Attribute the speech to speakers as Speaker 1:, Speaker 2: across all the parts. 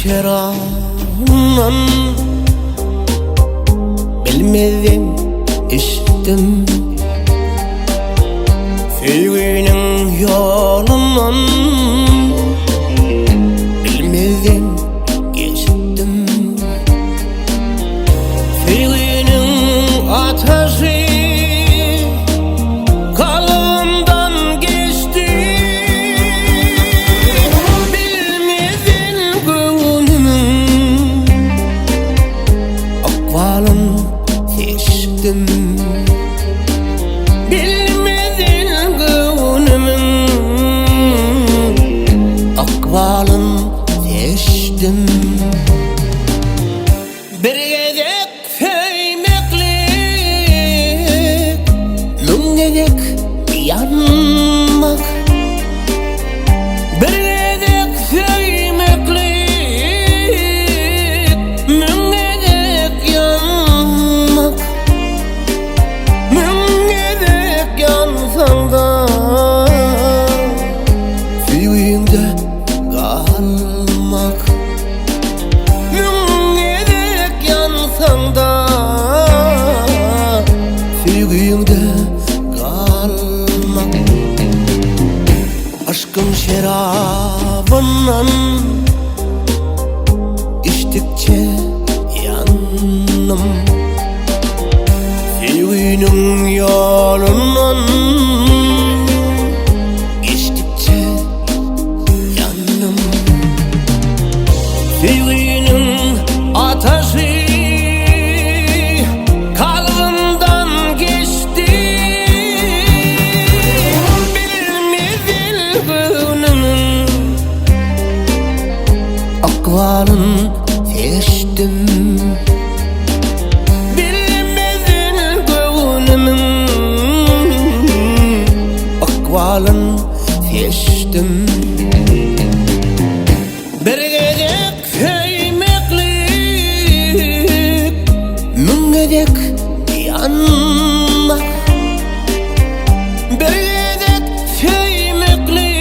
Speaker 1: şeranın bilmeden içtim, sevginin yolundan bilmeden geçtim. Sevginin ateşi kalbimden geçti, bilmeden gönlümün akvalını seçtim. Bilmeden gönlümün akvalını seçtim. Bir yedek feymeklik, nun yedek yanmak. Bir yedek feymeklik, nun yedek yanmak. Nun yedek yansan da sevginde kalmak. Sanda sevginde kalmak. Aşkın şerabından içtikçe yandım, sevginin yolundan geçtikçe yandım. Sevginin ateşi kalbimden geçti, bilmeden gönlümün akvalını seçtim. Bilmeden gönlümün akvalını seçtim. Bir yedek feymeklik, nun yedek yanmak. Bir yedek feymeklik,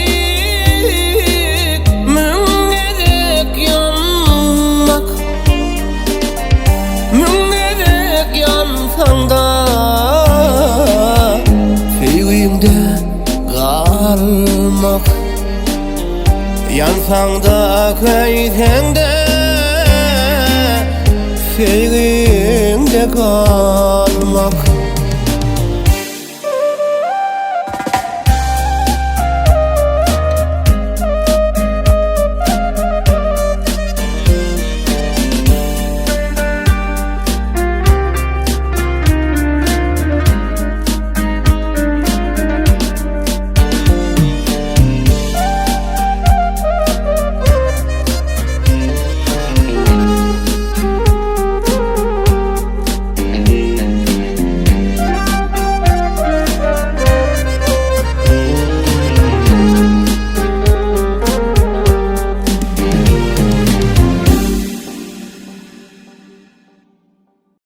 Speaker 1: nun yedek yanmak. Nun yedek yansan da sevginde kalmak. Yansan da köyden de sevginde kalmak.